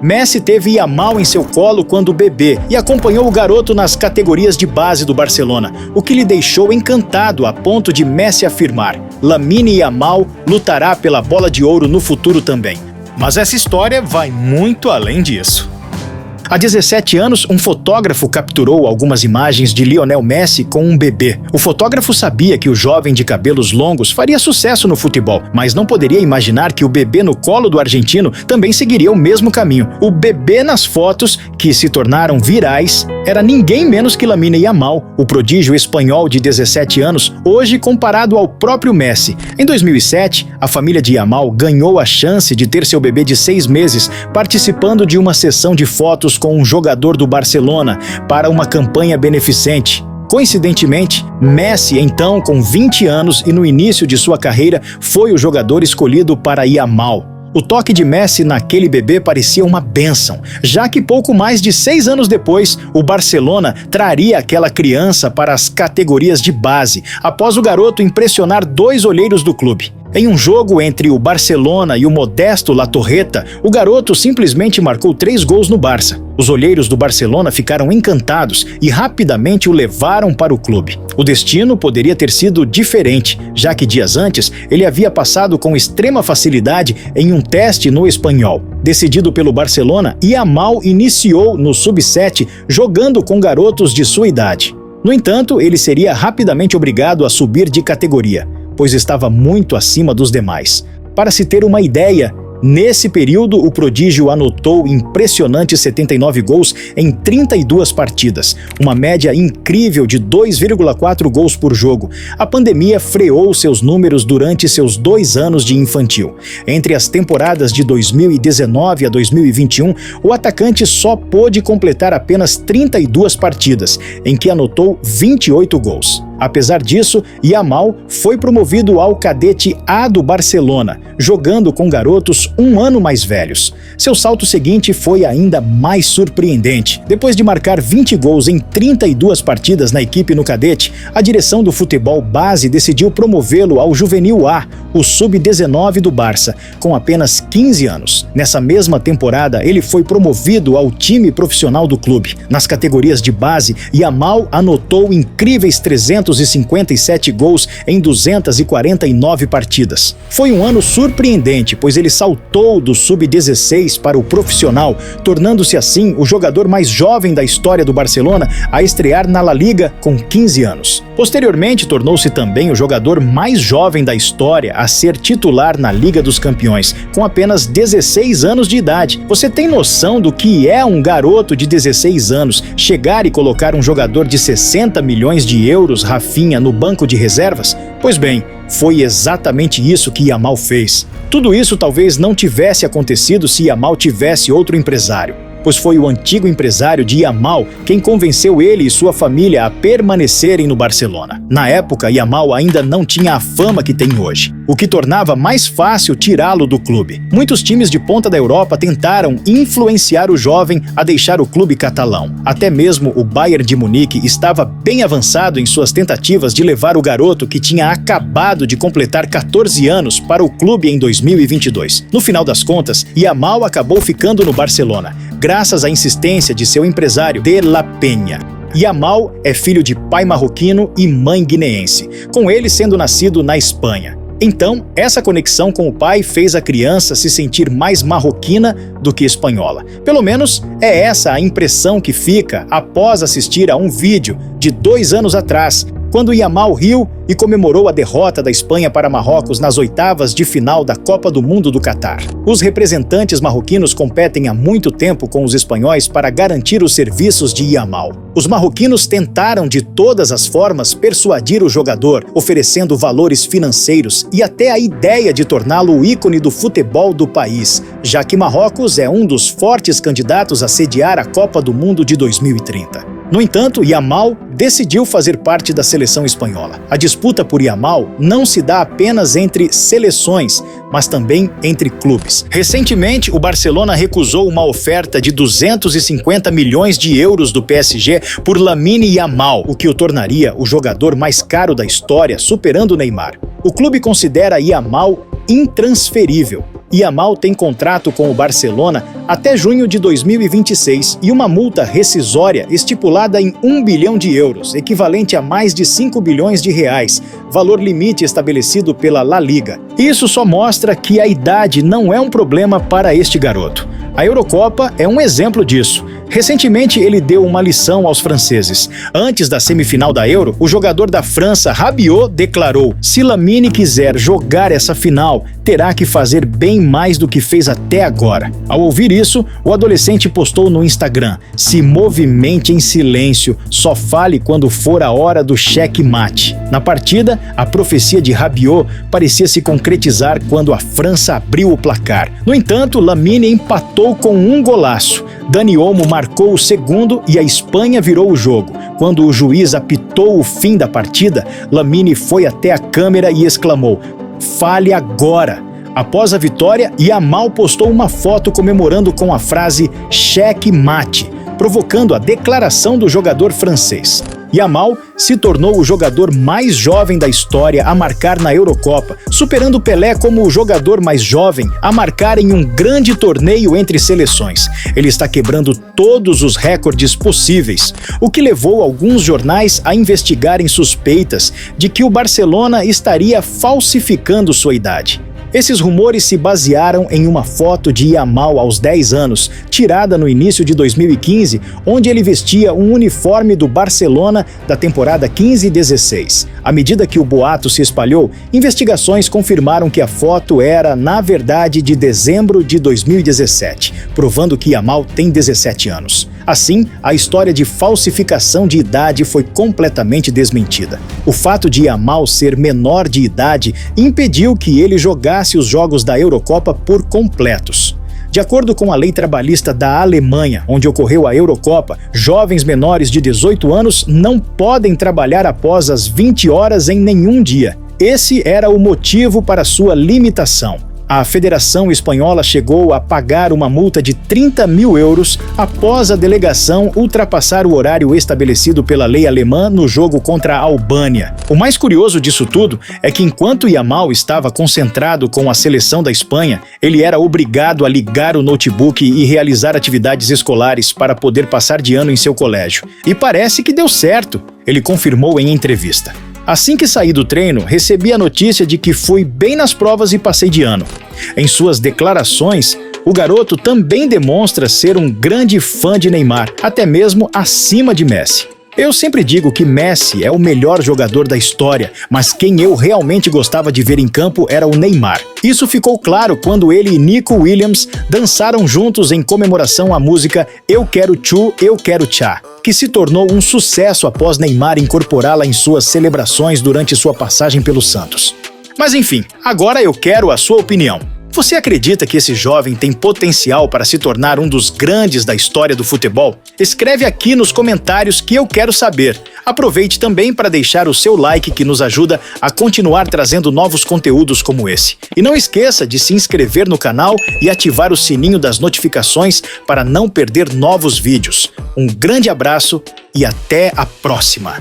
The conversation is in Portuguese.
Messi teve Yamal em seu colo quando bebê e acompanhou o garoto nas categorias de base do Barcelona, o que lhe deixou encantado a ponto de Messi afirmar: Lamine Yamal lutará pela bola de ouro no futuro também. Mas essa história vai muito além disso. Há 17 anos, um fotógrafo capturou algumas imagens de Lionel Messi com um bebê. O fotógrafo sabia que o jovem de cabelos longos faria sucesso no futebol, mas não poderia imaginar que o bebê no colo do argentino também seguiria o mesmo caminho. O bebê nas fotos, que se tornaram virais, era ninguém menos que Lamine Yamal, o prodígio espanhol de 17 anos, hoje comparado ao próprio Messi. Em 2007, a família de Yamal ganhou a chance de ter seu bebê de 6 meses participando de uma sessão de fotos com um jogador do Barcelona para uma campanha beneficente. Coincidentemente, Messi, então com 20 anos e no início de sua carreira, foi o jogador escolhido para Yamal. O toque de Messi naquele bebê parecia uma bênção, já que pouco mais de 6 anos depois, o Barcelona traria aquela criança para as categorias de base, após o garoto impressionar 2 olheiros do clube. Em um jogo entre o Barcelona e o modesto La Torreta, o garoto simplesmente marcou 3 gols no Barça. Os olheiros do Barcelona ficaram encantados e rapidamente o levaram para o clube. O destino poderia ter sido diferente, já que dias antes ele havia passado com extrema facilidade em um teste no Espanhol. Decidido pelo Barcelona, Yamal iniciou no Sub-7 jogando com garotos de sua idade. No entanto, ele seria rapidamente obrigado a subir de categoria, pois estava muito acima dos demais. Para se ter uma ideia, nesse período o prodígio anotou impressionantes 79 gols em 32 partidas, uma média incrível de 2,4 gols por jogo. A pandemia freou seus números durante seus 2 anos de infantil. Entre as temporadas de 2019 a 2021, o atacante só pôde completar apenas 32 partidas, em que anotou 28 gols. Apesar disso, Yamal foi promovido ao cadete A do Barcelona, jogando com garotos 1 ano mais velhos. Seu salto seguinte foi ainda mais surpreendente. Depois de marcar 20 gols em 32 partidas na equipe no cadete, a direção do futebol base decidiu promovê-lo ao Juvenil A, o Sub-19 do Barça, com apenas 15 anos. Nessa mesma temporada, ele foi promovido ao time profissional do clube. Nas categorias de base, Yamal anotou incríveis 357 gols em 249 partidas. Foi um ano surpreendente, pois ele saltou do Sub-16 para o profissional, tornando-se assim o jogador mais jovem da história do Barcelona a estrear na La Liga com 15 anos. Posteriormente, tornou-se também o jogador mais jovem da história a ser titular na Liga dos Campeões, com apenas 16 anos de idade. Você tem noção do que é um garoto de 16 anos chegar e colocar um jogador de 60 milhões de euros, Rafinha, no banco de reservas? Pois bem, foi exatamente isso que Yamal fez. Tudo isso talvez não tivesse acontecido se Yamal tivesse outro empresário, pois foi o antigo empresário de Yamal quem convenceu ele e sua família a permanecerem no Barcelona. Na época, Yamal ainda não tinha a fama que tem hoje, o que tornava mais fácil tirá-lo do clube. Muitos times de ponta da Europa tentaram influenciar o jovem a deixar o clube catalão. Até mesmo o Bayern de Munique estava bem avançado em suas tentativas de levar o garoto que tinha acabado de completar 14 anos para o clube em 2022. No final das contas, Yamal acabou ficando no Barcelona, graças à insistência de seu empresário De La Peña. Yamal é filho de pai marroquino e mãe guineense, com ele sendo nascido na Espanha. Então, essa conexão com o pai fez a criança se sentir mais marroquina do que espanhola. Pelo menos é essa a impressão que fica após assistir a um vídeo de 2 anos atrás, quando Yamal riu e comemorou a derrota da Espanha para Marrocos nas oitavas de final da Copa do Mundo do Catar. Os representantes marroquinos competem há muito tempo com os espanhóis para garantir os serviços de Yamal. Os marroquinos tentaram de todas as formas persuadir o jogador, oferecendo valores financeiros e até a ideia de torná-lo o ícone do futebol do país, já que Marrocos é um dos fortes candidatos a sediar a Copa do Mundo de 2030. No entanto, Yamal decidiu fazer parte da seleção espanhola. A disputa por Yamal não se dá apenas entre seleções, mas também entre clubes. Recentemente, o Barcelona recusou uma oferta de 250 milhões de euros do PSG por Lamine Yamal, o que o tornaria o jogador mais caro da história, superando Neymar. O clube considera Yamal intransferível. Yamal tem contrato com o Barcelona até junho de 2026 e uma multa rescisória estipulada em 1 bilhão de euros, equivalente a mais de 5 bilhões de reais, valor limite estabelecido pela La Liga. Isso só mostra que a idade não é um problema para este garoto. A Eurocopa é um exemplo disso. Recentemente, ele deu uma lição aos franceses. Antes da semifinal da Euro, o jogador da França, Rabiot, declarou: "Se Lamine quiser jogar essa final, terá que fazer bem mais do que fez até agora." Ao ouvir isso, o adolescente postou no Instagram: "Se movimente em silêncio, só fale quando for a hora do cheque-mate." Na partida, a profecia de Rabiot parecia se concretizar quando a França abriu o placar. No entanto, Lamine empatou com um golaço. Dani Olmo marcou o segundo e a Espanha virou o jogo. Quando o juiz apitou o fim da partida, Lamine foi até a câmera e exclamou: "Fale agora!" Após a vitória, Yamal postou uma foto comemorando com a frase "cheque mate", provocando a declaração do jogador francês. Yamal se tornou o jogador mais jovem da história a marcar na Eurocopa, superando Pelé como o jogador mais jovem a marcar em um grande torneio entre seleções. Ele está quebrando todos os recordes possíveis, o que levou alguns jornais a investigarem suspeitas de que o Barcelona estaria falsificando sua idade. Esses rumores se basearam em uma foto de Yamal aos 10 anos, tirada no início de 2015, onde ele vestia um uniforme do Barcelona da temporada 15-16. À medida que o boato se espalhou, investigações confirmaram que a foto era, na verdade, de dezembro de 2017, provando que Yamal tem 17 anos. Assim, a história de falsificação de idade foi completamente desmentida. O fato de Yamal ser menor de idade impediu que ele jogasse os jogos da Eurocopa por completos. De acordo com a lei trabalhista da Alemanha, onde ocorreu a Eurocopa, jovens menores de 18 anos não podem trabalhar após as 20 horas em nenhum dia. Esse era o motivo para sua limitação. A Federação Espanhola chegou a pagar uma multa de 30 mil euros após a delegação ultrapassar o horário estabelecido pela lei alemã no jogo contra a Albânia. O mais curioso disso tudo é que enquanto Yamal estava concentrado com a seleção da Espanha, ele era obrigado a ligar o notebook e realizar atividades escolares para poder passar de ano em seu colégio. E parece que deu certo, ele confirmou em entrevista. Assim que saí do treino, recebi a notícia de que fui bem nas provas e passei de ano. Em suas declarações, o garoto também demonstra ser um grande fã de Neymar, até mesmo acima de Messi. Eu sempre digo que Messi é o melhor jogador da história, mas quem eu realmente gostava de ver em campo era o Neymar. Isso ficou claro quando ele e Nico Williams dançaram juntos em comemoração à música Eu Quero Tchu, Eu Quero Tchá, que se tornou um sucesso após Neymar incorporá-la em suas celebrações durante sua passagem pelo Santos. Mas enfim, agora eu quero a sua opinião. Você acredita que esse jovem tem potencial para se tornar um dos grandes da história do futebol? Escreve aqui nos comentários que eu quero saber. Aproveite também para deixar o seu like que nos ajuda a continuar trazendo novos conteúdos como esse. E não esqueça de se inscrever no canal e ativar o sininho das notificações para não perder novos vídeos. Um grande abraço e até a próxima!